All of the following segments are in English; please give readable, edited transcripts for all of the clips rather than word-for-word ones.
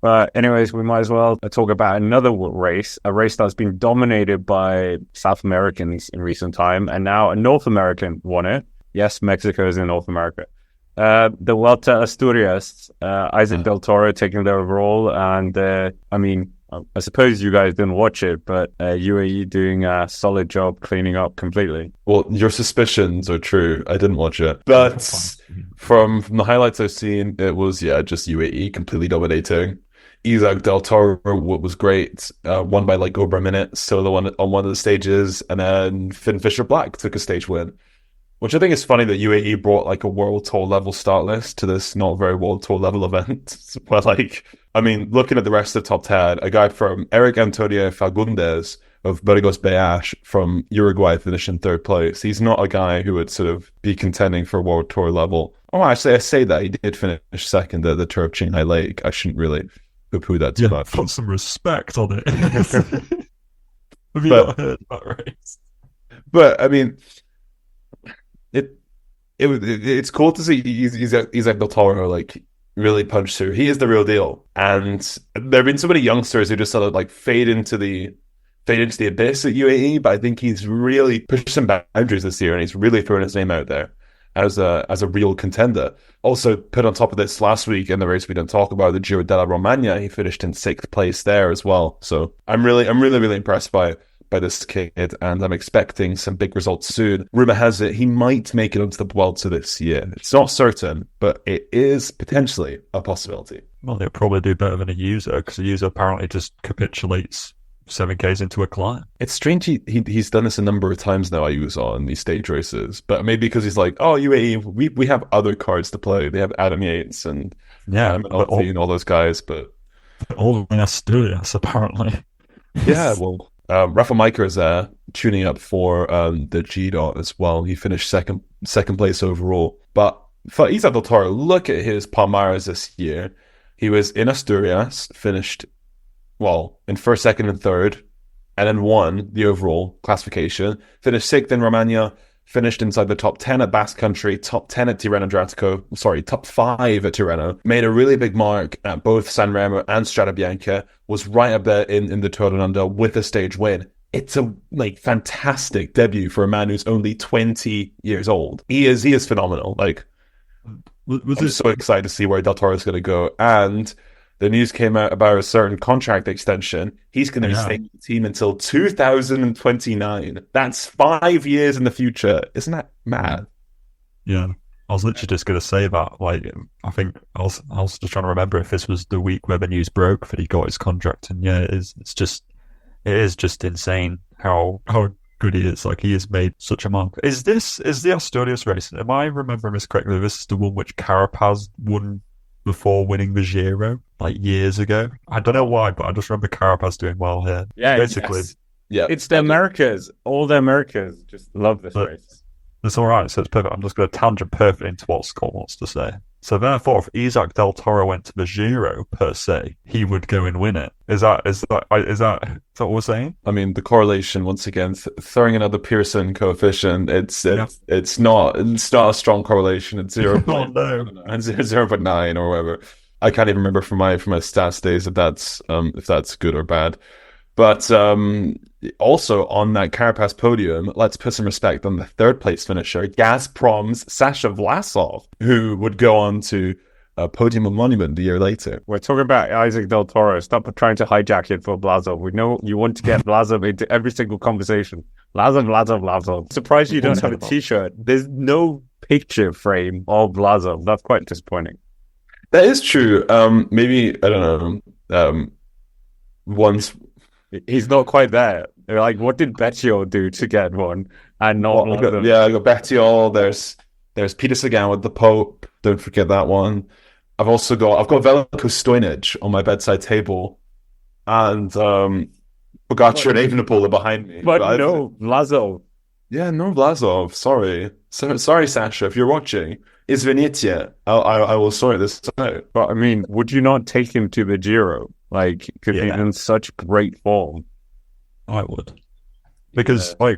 But anyways, we might as well talk about another race, a race that's been dominated by South Americans in recent time, and now a North American won it. Yes, Mexico is in North America. The Vuelta a Asturias, Isaac Del Toro taking the overall, and I suppose you guys didn't watch it, but UAE doing a solid job cleaning up completely. Well, your suspicions are true. I didn't watch it, but from the highlights I've seen, it was just UAE completely dominating. Isaac Del Toro was great, won by like over a minute, so the one on one of the stages, and then Finn Fisher Black took a stage win. Which I think is funny that UAE brought like a World Tour level start list to this not very World Tour level event. But looking at the rest of the top 10, a guy from Eric Antonio Fagundes of Burgos Beash from Uruguay finished in third place. He's not a guy who would sort of be contending for a World Tour level. Oh, actually, I say that. He did finish second at the Tour of Qinghai Lake. I shouldn't really poo-poo that too much. Put some respect on it. Have you not heard that race? But, it's cool to see Isaac Del Toro like really punch through. He is the real deal, and there have been so many youngsters who just sort of like fade into the abyss at UAE. But I think he's really pushed some boundaries this year, and he's really thrown his name out there as a real contender. Also, put on top of this, last week in the race we didn't talk about, the Giro della Romagna, he finished in 6th place there as well. So I'm really impressed by this kid, and I'm expecting some big results soon. Rumour has it he might make it onto the Vuelta this year. It's not certain, but it is potentially a possibility. Well, they'll probably do better than a user, because a user apparently just capitulates 7Ks into a climb. It's strange he's done this a number of times now, I use on these stage races, but maybe because he's like, oh, UAE, we have other cards to play. They have Adam Yates and all those guys, but all in Asturias, apparently. Yeah, well, Rafa Majka is tuning up for the Giro as well. He finished second place overall. But for Isaac Del Toro, look at his palmares this year. He was in Asturias, finished, in first, second, and third, and then won the overall classification. Finished 6th in Romagna, finished inside the top 10 at Basque Country, top 10 at top 5 at Tirreno. Made a really big mark at both San Remo and Strada Bianca. Was right up there in the Tour Down Under with a stage win. It's a fantastic debut for a man who's only 20 years old. He is phenomenal. I'm so excited to see where Del Toro is going to go. And the news came out about a certain contract extension. He's going to be staying with the team until 2029. That's 5 years in the future. Isn't that mad? Yeah. I was literally just going to say that. I think I was just trying to remember if this was the week where the news broke that he got his contract. And yeah, it is. It is just insane how good he is. He has made such a mark. Is the Asturias race? Am I remembering this correctly? This is the one which Carapaz won before winning the Giro, years ago. I don't know why, but I just remember Carapaz doing well here. Yeah, basically. Yes. Yeah, it's the Americas. All the Americas just love this race. It's all right, so it's perfect. I'm just going to tangent perfectly into what Scott wants to say. So therefore, if Isaac Del Toro went to the Giro per se, he would go and win it. Is that what we're saying? I mean, the correlation once again, throwing another Pearson coefficient. It's not a strong correlation. It's 0.9 or whatever. I can't even remember from my stats days if that's good or bad. But also on that Carapaz podium, let's put some respect on the third place finisher, Gazprom's Sasha Vlasov, who would go on to a podium of monument the year later. We're talking about Isaac Del Toro. Stop trying to hijack it for Vlasov. We know you want to get Vlasov into every single conversation. Vlasov. Surprised you don't have a t-shirt. There's no picture frame of Vlasov. That's quite disappointing. That is true. Maybe, I don't know, once... He's not quite there. They're like, what did Bettiol do to get one? And not I got Bettiol. There's Peter Sagan with the Pope. Don't forget that one. I've got Veliko Stojnic on my bedside table, and Pogacar and Evenepoel are behind me. But no Vlasov. Yeah, no Vlasov. Sorry, Sasha, if you're watching, Izvinite. I will sort this out. But I mean, would you not take him to the Giro? Because he's in such great form. I would. Because, they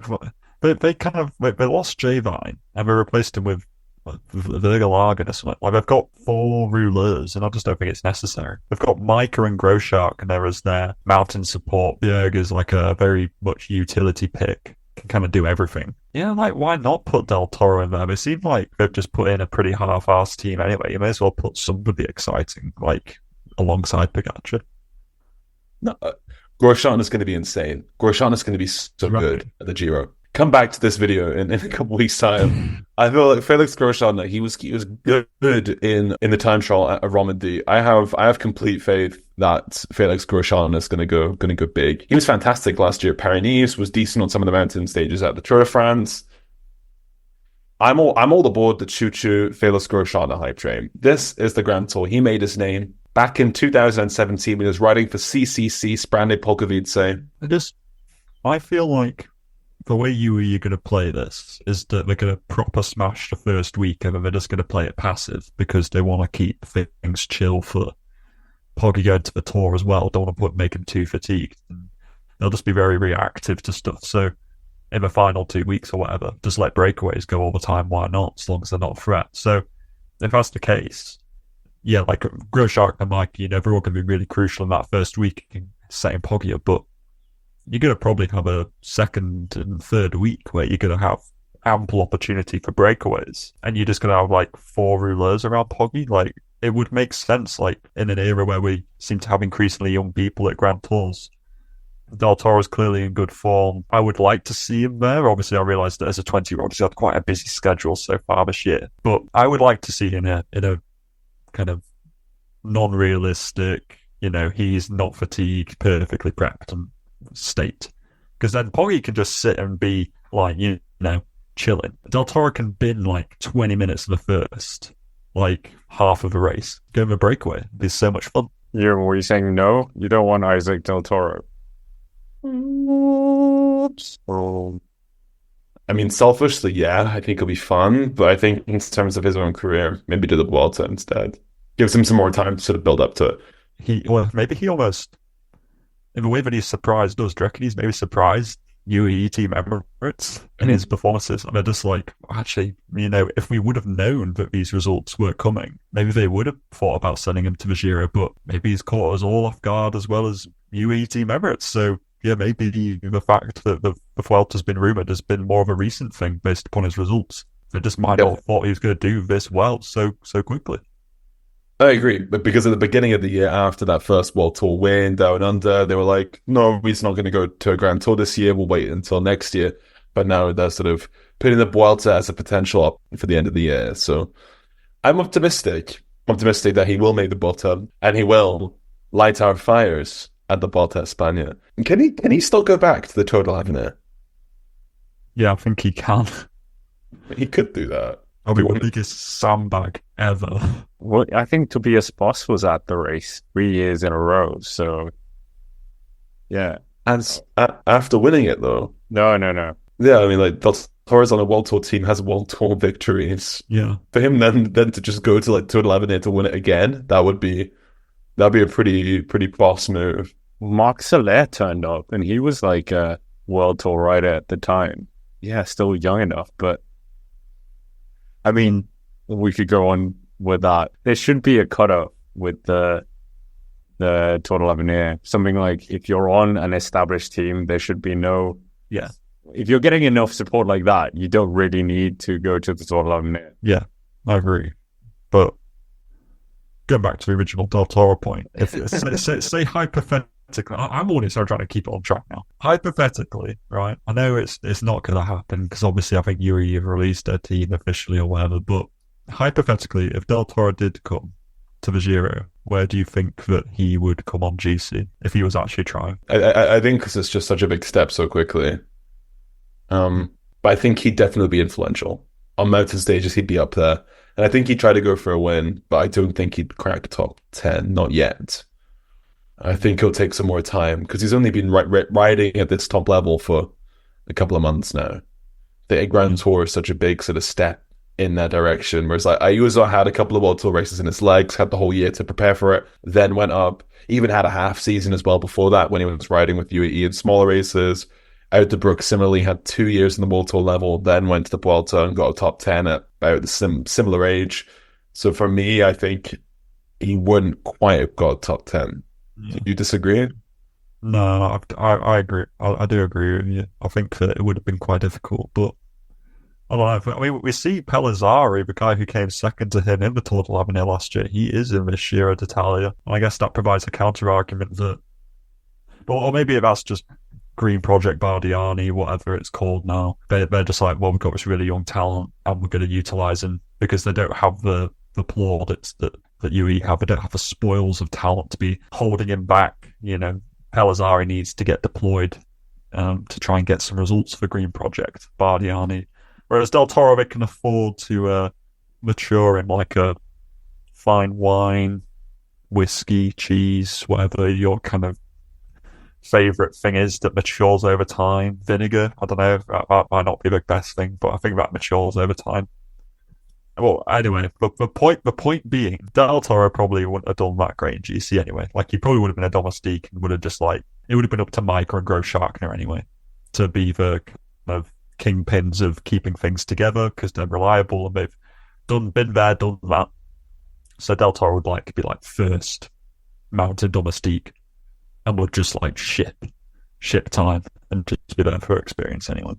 lost J-Vine and they replaced him with Vergelagen or something. Like, they've got 4 rouleurs, and I just don't think it's necessary. They've got Micah and Groschark, and there is their mountain support. Bjerg is like a very much utility pick, can kind of do everything. Yeah, like, why not put Del Toro in there? It seems like they've just put in a pretty half-assed team anyway. You may as well put somebody exciting, like, alongside Pogacar. No, Grosjean is going to be insane. Grosjean is going to be so good at the Giro. Come back to this video in a couple weeks' time. I feel like Felix Grosjean, he was good in the time trial at Romandie. I have complete faith that Felix Grosjean is going to go big. He was fantastic last year at Paris-Nice, was decent on some of the mountain stages at the Tour de France. I'm all aboard the choo-choo Felix Grosjean hype train. This is the Grand Tour. He made his name. Back in 2017, when he was riding for CCC Sprande Polkowice. I feel like the way UAE are going to play this is that they're going to proper smash the first week, and then they're just going to play it passive because they want to keep things chill for Poggy going to the Tour as well. Don't want to make him too fatigued. They'll just be very reactive to stuff. So in the final 2 weeks or whatever, just let breakaways go all the time. Why not? As long as they're not a threat. So if that's the case, yeah, like Groschark and Mike, they're all going to be really crucial in that first week in setting Poggy up. But you're going to probably have a second and third week where you're going to have ample opportunity for breakaways, and you're just going to have like 4 rouleurs around Poggy. Like, it would make sense, like, in an era where we seem to have increasingly young people at Grand Tours. Del Toro's clearly in good form. I would like to see him there. Obviously, I realise that as a 20-year-old, he's had quite a busy schedule so far this year. But I would like to see him in a kind of non-realistic, he's not fatigued, perfectly prepped and state. Because then Poggy can just sit and be like, chilling. Del Toro can bin like 20 minutes of the first, like half of a race. Go in a breakaway. It'd be so much fun. Yeah, were you saying no? You don't want Isaac Del Toro? I mean, selfishly, yeah, I think it'll be fun, but I think in terms of his own career, maybe do the Vuelta instead. Gives him some more time to sort of build up to it. Maybe he almost, in the way that he's surprised us, do you reckon he's maybe surprised UAE Team Emirates in his performances? And they're just like, actually, if we would have known that these results were coming, maybe they would have thought about sending him to the Giro, but maybe he's caught us all off guard as well as UAE Team Emirates. So, yeah, maybe the fact that the Vuelta's been rumoured has been more of a recent thing based upon his results. They just might not have thought he was going to do this well so quickly. I agree, but because at the beginning of the year, after that first World Tour win down under, they were like, no, he's not going to go to a Grand Tour this year, we'll wait until next year. But now they're sort of putting the Vuelta as a potential up for the end of the year. So I'm optimistic that he will make the Vuelta, and he will light our fires at the Vuelta España. Can he still go back to the Tour de l'Avenir? Yeah, I think he can. He could do that. That'll be the biggest sandbag ever. Well, I think Tobias Boss was at the race 3 years in a row, so yeah. And after winning it, though? No. Yeah, I mean, like, Del Toro's on a World Tour team, has World Tour victories. Yeah. For him then to just go to, like, Tour de l'Avenir to win it again, that'd be a pretty boss move. Marc Soler turned up, and he was like a World Tour rider at the time. Yeah, still young enough, but I mean, we could go on with that. There should be a cutoff with the Tour de l'Avenir. Something like, if you're on an established team, there should be no... Yeah. If you're getting enough support like that, you don't really need to go to the Tour de l'Avenir. Yeah, I agree. But going back to the original Del Toro point, if say hypothetically, I'm already sort of trying to keep it on track now. Hypothetically, right? I know it's not going to happen because obviously I think UAE have released their team officially or whatever. But hypothetically, if Del Toro did come to the Giro, where do you think that he would come on GC if he was actually trying? I think because it's just such a big step so quickly. But I think he'd definitely be influential on mountain stages. He'd be up there, and I think he'd try to go for a win. But I don't think he'd crack the top 10, not yet. I think he'll take some more time because he's only been riding at this top level for a couple of months now. The Grand Tour is such a big sort of step in that direction. Whereas like Ayuso had a couple of World Tour races in his legs, had the whole year to prepare for it, then went up, even had a half season as well before that when he was riding with UAE in smaller races, Outerbrook similarly had 2 years in the World Tour level, then went to the Vuelta and got a top 10 at about the similar age. So for me, I think he wouldn't quite have got a top 10. Yeah. Do you disagree? No, I agree. I do agree with you. I think that it would have been quite difficult, but I don't know. I mean, we see Pellizzari, the guy who came second to him in the Tour de l'Avenir last year. He is in this Giro d'Italia. And I guess that provides a counter argument that, or maybe that's just Green Project Bardiani, whatever it's called now. They're just like, well, we've got this really young talent and we're going to utilize him because they don't have the plaudits that UAE have. They don't have the spoils of talent to be holding him back. You know, Pellizzari needs to get deployed to try and get some results for Green Project Bardiani. Whereas Del Toro, they can afford to mature in like a fine wine, whiskey, cheese, whatever your kind of favourite thing is that matures over time. Vinegar, I don't know, that might not be the best thing, but I think that matures over time. Well, anyway, the point being, Del Toro probably wouldn't have done that great in GC anyway. Like, he probably would have been a domestique and would have just like, it would have been up to Mike and Grove Sharkner anyway to be the kind of kingpins of keeping things together because they're reliable and they've been there, done that. So Del Toro would like to be like first mounted domestique and would just like ship time and just be there for experience anyway.